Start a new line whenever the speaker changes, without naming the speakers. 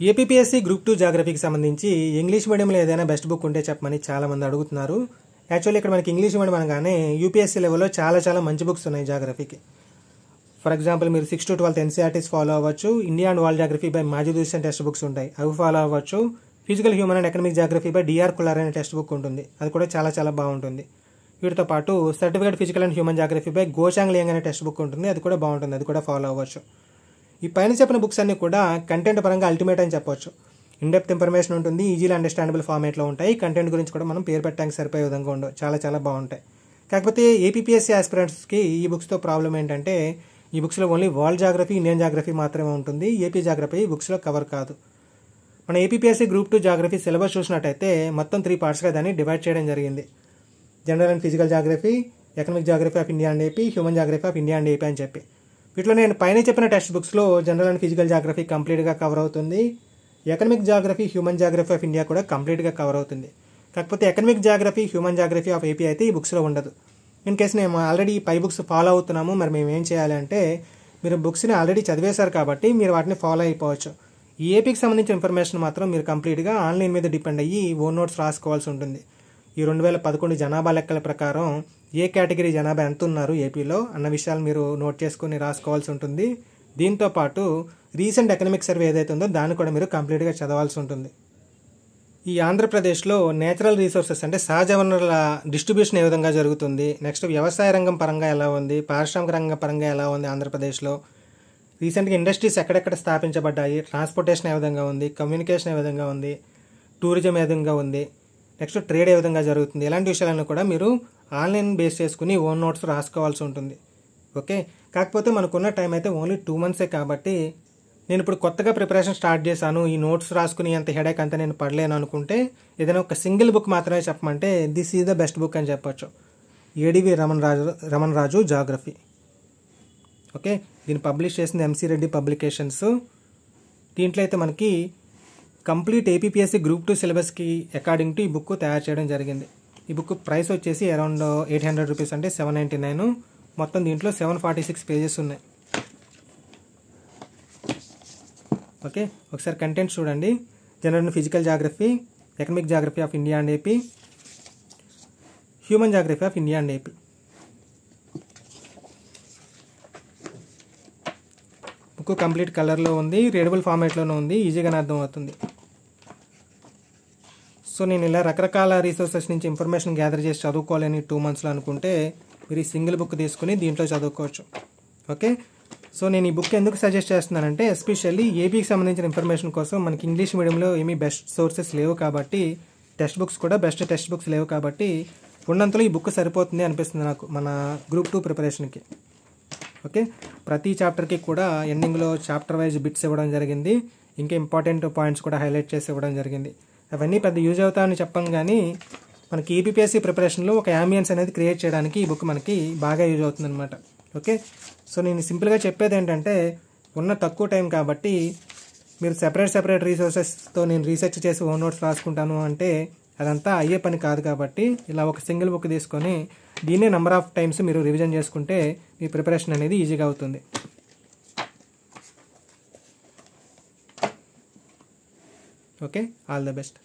APPSC group 2 జాగ్రఫీకి సంబంధించి English మీడియంలో ఏదైనా బెస్ట్ బుక్ ఉంటే చెప్పమని చాలామంది అడుగుతున్నారు. యాక్చువల్లీ ఇక్కడ మనకి ఇంగ్లీష్ మీడియం అనగానే యూపీఎస్సీ లెవెల్లో చాలా మంచి బుక్స్ ఉన్నాయి జాగ్రఫీకి. ఫర్ ఎగ్జాంపుల్ మీరు 6 to 12 ఎన్సీఆర్టీస్ ఫాలో అవ్వచ్చు. India and world geography by Majid Husain text books ఉంటాయి, అవి ఫాలో అవ్వచ్చు. Physical human and economic geography by DR Khullar అనే టెక్స్ట్ బుక్ ఉంటుంది, అది కూడా చాలా బాగుంటుంది. వీటితో పాటు certificate physical and human geography by Goh Cheng Leong అనే టెక్స్ట్ బుక్ ఉంటుంది, అది కూడా బాగుంటుంది, అది కూడా ఫాలో అవ్వచ్చు. ఈ పైన చెప్పిన బుక్స్ అన్ని కూడా కంటెంట్ పరంగా అల్టిమేట్ అని చెప్పొచ్చు. ఇన్డెప్త్ ఇన్ఫర్మేషన్ ఉంటుంది, ఈజీలీ అండర్స్టాండబుల్ ఫార్మేట్లో ఉంటాయి. కంటెంట్ గురించి కూడా మనం పేరు పెట్టడానికి సరిపోయే విధంగా ఉండవు, చాలా బాగుంటాయి. కాకపోతే ఏపీపీఎస్సీ ఆస్పిరెంట్స్కి ఈ బుక్స్తో ప్రాబ్లం ఏంటంటే ఈ బుక్స్లో only world geography, Indian geography మాత్రమే ఉంటుంది. ఏపీ జాగ్రఫీ ఈ బుక్స్లో కవర్ కాదు. మన ఏపీపీఎస్సీ గ్రూప్ 2 జాగ్రఫీ సిలబస్ చూసినట్టయితే మొత్తం 3 పార్ట్స్గా దాన్ని డివైడ్ చేయడం జరిగింది. General and physical geography, economic geography of India and AP, human geography of India and AP అని చెప్పి. వీటిలో నేను పైన చెప్పిన టెక్స్ట్ బుక్స్లో జనరల్ అండ్ ఫిజికల్ జాగ్రఫీ కంప్లీట్గా కవర్ అవుతుంది. Economic geography, human geography of India కూడా కంప్లీట్గా కవర్ అవుతుంది. కాకపోతే economic geography, human geography of AP అయితే ఈ బుక్స్లో ఉండదు. ఇన్ కేసు మేము ఆల్రెడీ పై బుక్స్ ఫాలో అవుతున్నాము, మరి మేము ఏం చేయాలి అంటే మీరు బుక్స్ని ఆల్రెడీ చదివేశారు కాబట్టి మీరు వాటిని ఫాలో అయిపోవచ్చు. ఈ ఏపీకి సంబంధించిన ఇన్ఫర్మేషన్ మాత్రం మీరు కంప్లీట్గా ఆన్లైన్ మీద డిపెండ్ అయ్యి ఓన్ నోట్స్ రాసుకోవాల్సి ఉంటుంది. ఈ 2011 జనాభా లెక్కల ప్రకారం ఏ కేటగిరీ జనాభా ఎంత ఉన్నారు ఏపీలో అన్న విషయాలు మీరు నోట్ చేసుకుని రాసుకోవాల్సి ఉంటుంది. దీంతో పాటు రీసెంట్ ఎకనామిక్ సర్వే ఏదైతే ఉందో దాన్ని కూడా మీరు కంప్లీట్గా చదవాల్సి ఉంటుంది. ఈ ఆంధ్రప్రదేశ్లో నేచురల్ రీసోర్సెస్ అంటే సహజ వనరుల డిస్ట్రిబ్యూషన్ ఏ విధంగా జరుగుతుంది, నెక్స్ట్ వ్యవసాయ రంగం పరంగా ఎలా ఉంది, పారిశ్రామిక రంగం పరంగా ఎలా ఉంది ఆంధ్రప్రదేశ్లో, రీసెంట్గా ఇండస్ట్రీస్ ఎక్కడెక్కడ స్థాపించబడ్డాయి, ట్రాన్స్పోర్టేషన్ ఏ విధంగా ఉంది, కమ్యూనికేషన్ ఏ విధంగా ఉంది, టూరిజం ఏ విధంగా ఉంది, నెక్స్ట్ ట్రేడ్ ఏ విధంగా జరుగుతుంది, ఇలాంటి విషయాలను కూడా మీరు ఆన్లైన్ బేస్ చేసుకుని ఓన్ నోట్స్ రాసుకోవాల్సి ఉంటుంది. ఓకే, కాకపోతే మనకున్న టైం అయితే ఓన్లీ 2 months కాబట్టి నేను ఇప్పుడు కొత్తగా ప్రిపరేషన్ స్టార్ట్ చేశాను, ఈ నోట్స్ రాసుకుని అంత హెడేక్ అంతా నేను పడలేను అనుకుంటే ఏదైనా ఒక సింగిల్ బుక్ మాత్రమే చెప్పమంటే this is the best book అని చెప్పొచ్చు. ADV Raman Raju geography. Okay, దీన్ని పబ్లిష్ చేసింది ఎంసీ రెడ్డి పబ్లికేషన్స్. దీంట్లో అయితే మనకి కంప్లీట్ ఏపీపీఎస్సీ గ్రూప్ 2 సిలబస్కి అకార్డింగ్ టు ఈ బుక్ తయారు చేయడం జరిగింది. ఈ బుక్ ప్రైస్ వచ్చేసి అరౌండ్ 800 రూపీస్ అంటే 799. మొత్తం దీంట్లో 746 పేజెస్ ఉన్నాయి. ఓకే, ఒకసారి కంటెంట్ చూడండి. General and physical geography, economic geography of India and AP, human geography of India and AP. Book complete కలర్లో ఉంది, రీడబుల్ ఫార్మాట్లోనే ఉంది, ఈజీగానే అర్థమవుతుంది. సో నేను ఇలా రకరకాల రీసోర్సెస్ నుంచి ఇన్ఫర్మేషన్ గ్యాదర్ చేసి చదువుకోవాలని 2 monthsలో అనుకుంటే మీరు ఈ సింగిల్ బుక్ తీసుకుని దీంట్లో చదువుకోవచ్చు. ఓకే, సో నేను ఈ బుక్ ఎందుకు సజెస్ట్ చేస్తున్నానంటే ఎస్పెషల్లీ ఏపీకి సంబంధించిన ఇన్ఫర్మేషన్ కోసం మనకి ఇంగ్లీష్ మీడియంలో ఏమీ బెస్ట్ సోర్సెస్ లేవు కాబట్టి, టెక్స్ట్ బుక్స్ కూడా బెస్ట్ టెక్స్ట్ బుక్స్ లేవు కాబట్టి ఉన్నంతలో ఈ బుక్ సరిపోతుంది అనిపిస్తుంది నాకు మన గ్రూప్ 2 ప్రిపరేషన్కి. ఓకే, ప్రతి చాప్టర్కి కూడా ఎండింగ్లో చాప్టర్ వైజ్ బిట్స్ ఇవ్వడం జరిగింది, ఇంకా ఇంపార్టెంట్ పాయింట్స్ కూడా హైలైట్ చేసి ఇవ్వడం జరిగింది. అవన్నీ పెద్ద యూజ్ అవుతాయని చెప్పం కానీ మనకి ఏపీపీఎస్సీ ప్రిపరేషన్లో ఒక యాంబియన్స్ అనేది క్రియేట్ చేయడానికి ఈ బుక్ మనకి బాగా యూజ్ అవుతుంది అనమాట. ఓకే, సో నేను సింపుల్గా చెప్పేది ఏంటంటే ఉన్న తక్కువ టైం కాబట్టి మీరు సెపరేట్ రీసోర్సెస్తో నేను రీసెర్చ్ చేసి ఓన్ నోట్స్ రాసుకుంటాను అంటే అదంతా అయ్యే పని కాదు. కాబట్టి ఇలా ఒక సింగిల్ బుక్ తీసుకొని దీన్నే నెంబర్ ఆఫ్ టైమ్స్ మీరు రివిజన్ చేసుకుంటే మీ ప్రిపరేషన్ అనేది ఈజీగా అవుతుంది. Okay, all the best.